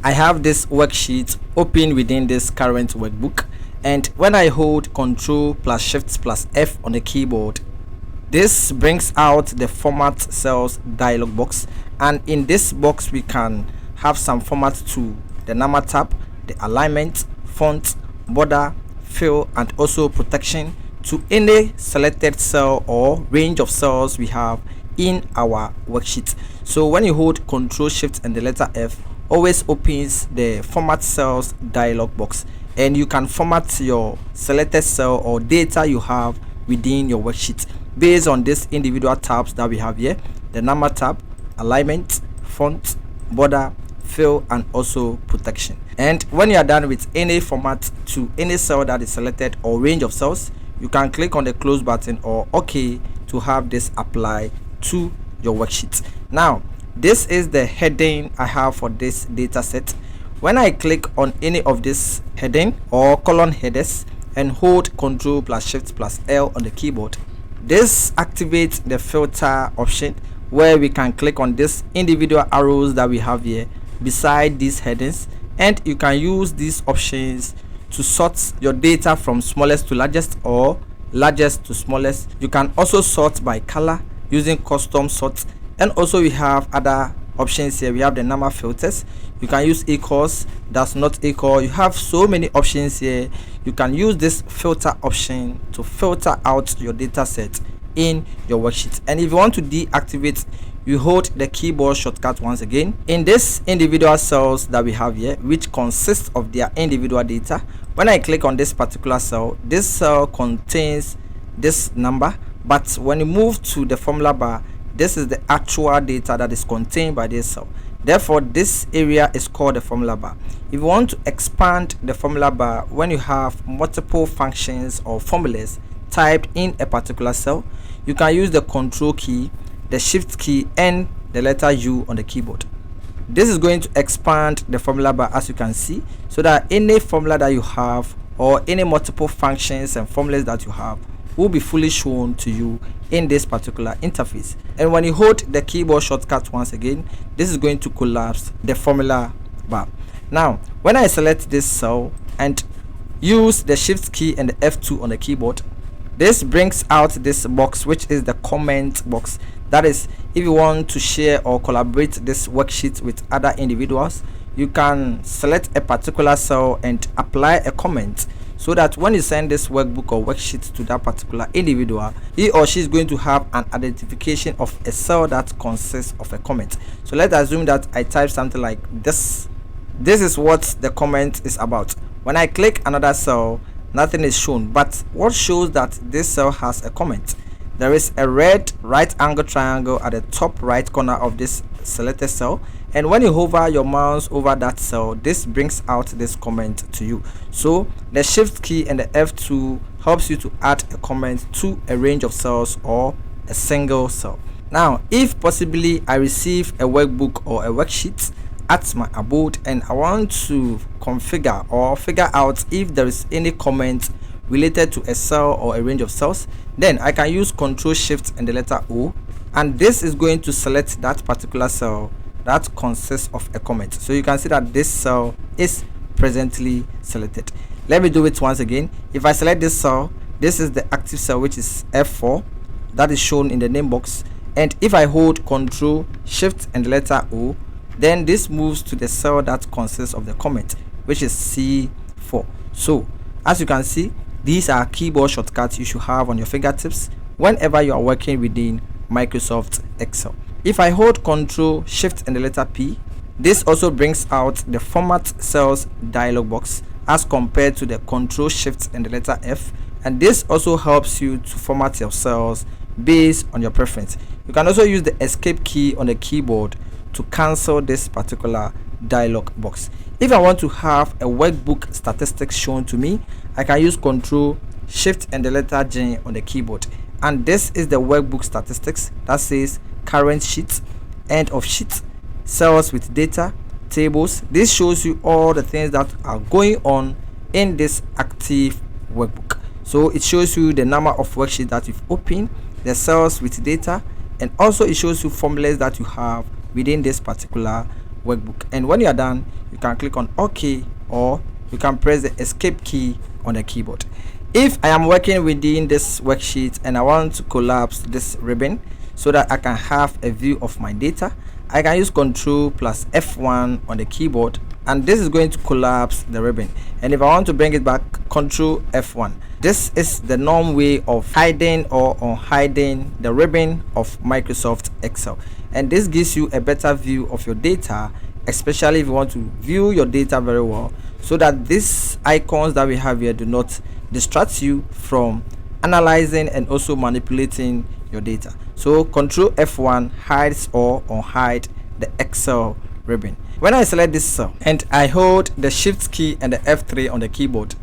I have this worksheet open within this current workbook, and when I hold Ctrl plus Shift plus F on the keyboard, this brings out the format cells dialog box, and in this box we can have some format to the number tab, the alignment, font, border, fill, and also protection to any selected cell or range of cells we have in our worksheet. So when you hold Ctrl Shift and the letter F, always opens the format cells dialog box, and you can format your selected cell or data you have within your worksheet based on these individual tabs that we have here: the number tab, alignment, font, border, fill, and also protection. And when you are done with any format to any cell that is selected or range of cells, you can click on the close button or OK to have this apply to your worksheet. Now this is the heading I have for this data set. When I click on any of this heading or column headers and hold Ctrl plus Shift plus L on the keyboard, this activates the filter option where we can click on this individual arrows that we have here beside these headings, and you can use these options to sort your data from smallest to largest or largest to smallest. You can also sort by color using custom sort, and also we have other options here. We have the number filters. You can use equals, does not equal. You have so many options here. You can use this filter option to filter out your data set in your worksheet. And if you want to deactivate, you hold the keyboard shortcut once again. In this individual cells that we have here, which consists of their individual data, when I click on this particular cell, this cell contains this number, but when you move to the formula bar, this is the actual data that is contained by this cell. Therefore, this area is called the formula bar. If you want to expand the formula bar when you have multiple functions or formulas typed in a particular cell, you can use the Control key, the Shift key, and the letter U on the keyboard. This is going to expand the formula bar, as you can see, so that any formula that you have or any multiple functions and formulas that you have will be fully shown to you in this particular interface. And when you hold the keyboard shortcut once again, this is going to collapse the formula bar. Now when I select this cell and use the Shift key and the F2 on the keyboard, this brings out this box, which is the comment box. That is, if you want to share or collaborate this worksheet with other individuals, you can select a particular cell and apply a comment, so that when you send this workbook or worksheet to that particular individual, he or she is going to have an identification of a cell that consists of a comment. So let's assume that I type something like this. This is what the comment is about. When I click another cell, nothing is shown, but what shows that this cell has a comment? There is a red right angle triangle at the top right corner of this selected cell, and when you hover your mouse over that cell, this brings out this comment to you. So the Shift key and the F2 helps you to add a comment to a range of cells or a single cell. Now if possibly I receive a workbook or a worksheet at my abode and I want to configure or figure out if there is any comment related to a cell or a range of cells, then I can use Ctrl Shift and the letter O, and this is going to select that particular cell that consists of a comment. So you can see that this cell is presently selected. Let me do it once again. If I select this cell, this is the active cell, which is F4, that is shown in the name box, and if I hold Ctrl Shift and the letter O, then this moves to the cell that consists of the comment, which is C4. So as you can see, these are keyboard shortcuts you should have on your fingertips whenever you are working within Microsoft Excel. If I hold Ctrl Shift and the letter P, this also brings out the format cells dialog box as compared to the Ctrl Shift and the letter F, and this also helps you to format your cells based on your preference. You can also use the escape key on the keyboard to cancel this particular dialog box. If I want to have a workbook statistics shown to me, I can use Ctrl Shift and the letter J on the keyboard, and this is the workbook statistics that says current sheet, end of sheet, cells with data, tables. This shows you all the things that are going on in this active workbook. So it shows you the number of worksheets that you've opened, the cells with data, and also it shows you formulas that you have within this particular workbook. And when you are done, you can click on OK, or you can press the escape key on the keyboard. If I am working within this worksheet and I want to collapse this ribbon so that I can have a view of my data, I can use Ctrl plus F1 on the keyboard, and this is going to collapse the ribbon. And if I want to bring it back, Ctrl F1. This is the norm way of hiding or unhiding the ribbon of Microsoft Excel, and this gives you a better view of your data, especially if you want to view your data very well, so that these icons that we have here do not distract you from analyzing and also manipulating your data. So Ctrl F1 hides or unhide the Excel ribbon. When I select this cell and I hold the Shift key and the F3 on the keyboard,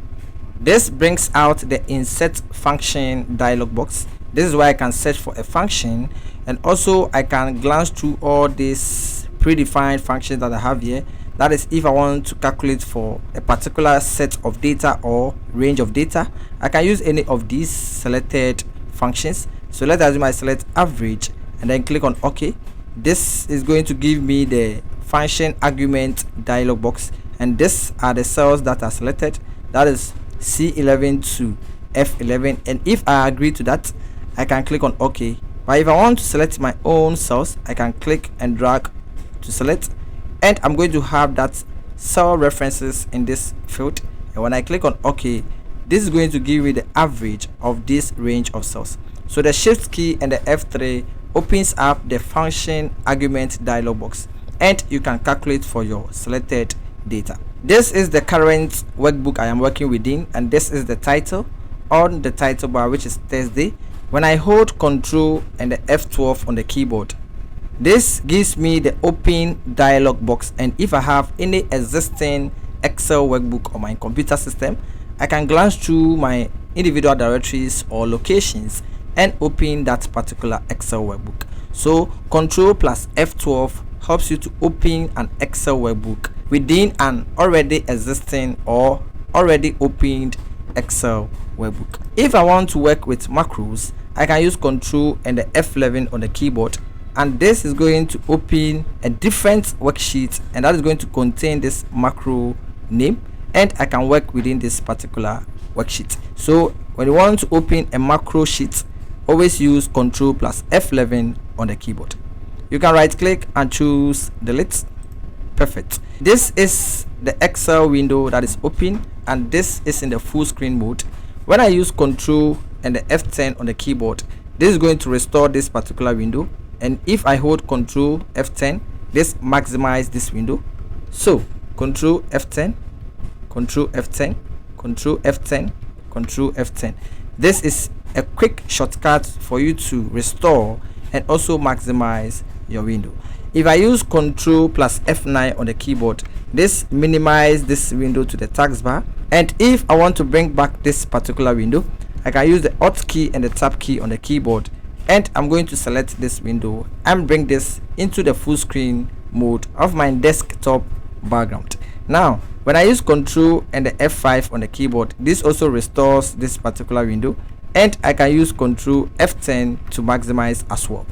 this brings out the insert function dialog box. This is where I can search for a function, and also I can glance through all these predefined functions that I have here. That is, if I want to calculate for a particular set of data or range of data, I can use any of these selected functions. So let's assume I select average and then click on OK. This is going to give me the function argument dialog box, and these are the cells that are selected. That is C11 to F11, and if I agree to that, I can click on OK. But if I want to select my own cells, I can click and drag to select, and I'm going to have that cell references in this field. And when I click on OK, this is going to give me the average of this range of cells. So the Shift key and the F3 opens up the function argument dialog box, and you can calculate for your selected data. This is the current workbook I am working within, and this is the title on the title bar, which is Thursday. When I hold Ctrl and the F12 on the keyboard, this gives me the open dialog box, and if I have any existing Excel workbook on my computer system, I can glance through my individual directories or locations and open that particular Excel workbook. So Ctrl plus F12 helps you to open an Excel workbook within an already existing or already opened Excel workbook. If I want to work with macros, I can use Ctrl and the F11 on the keyboard, and this is going to open a different worksheet, and that is going to contain this macro name, and I can work within this particular worksheet. So when you want to open a macro sheet, always use Ctrl plus F11 on the keyboard. You can right click and choose delete. Perfect. This is the Excel window that is open, and this is in the full screen mode. When I use Ctrl and the F10 on the keyboard, this is going to restore this particular window, and if I hold Ctrl F10, this maximize this window. So Ctrl F10, Ctrl F10, Ctrl F10, Ctrl F10. This is a quick shortcut for you to restore and also maximize your window. If I use Ctrl plus F9 on the keyboard, this minimizes this window to the taskbar, and if I want to bring back this particular window, I can use the Alt key and the Tab key on the keyboard, and I'm going to select this window and bring this into the full screen mode of my desktop background. Now when I use Ctrl and the F5 on the keyboard, this also restores this particular window, and I can use Ctrl F10 to maximize as well.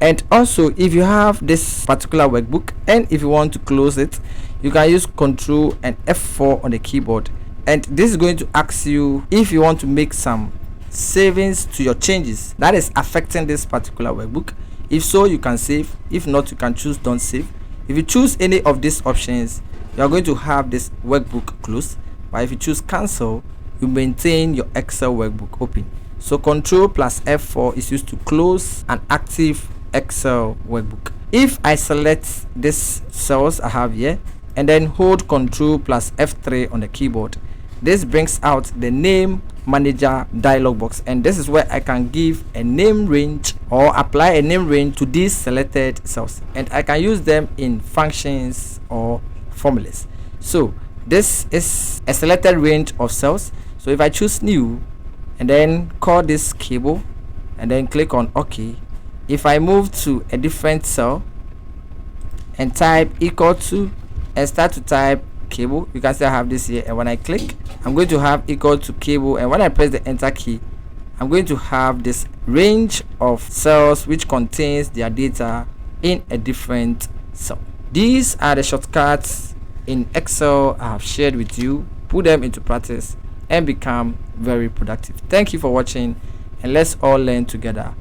And also, if you have this particular workbook and if you want to close it, you can use Ctrl and F4 on the keyboard, and this is going to ask you if you want to make some savings to your changes that is affecting this particular workbook. If so, you can save. If not, you can choose don't save. If you choose any of these options, you are going to have this workbook closed, but if you choose cancel, you maintain your Excel workbook open. So Ctrl plus F4 is used to close an active Excel workbook. If I select these cells I have here and then hold Ctrl plus F3 on the keyboard, this brings out the name manager dialog box, and this is where I can give a name range or apply a name range to these selected cells, and I can use them in functions or formulas. So this is a selected range of cells. So if I choose new and then call this cable and then click on OK, if I move to a different cell and type equal to and start to type cable, you can see I have this here, and when I click, I'm going to have equal to cable, and when I press the enter key, I'm going to have this range of cells which contains their data in a different cell. These are the shortcuts in Excel I have shared with you. Put them into practice and become very productive. Thank you for watching, and let's all learn together.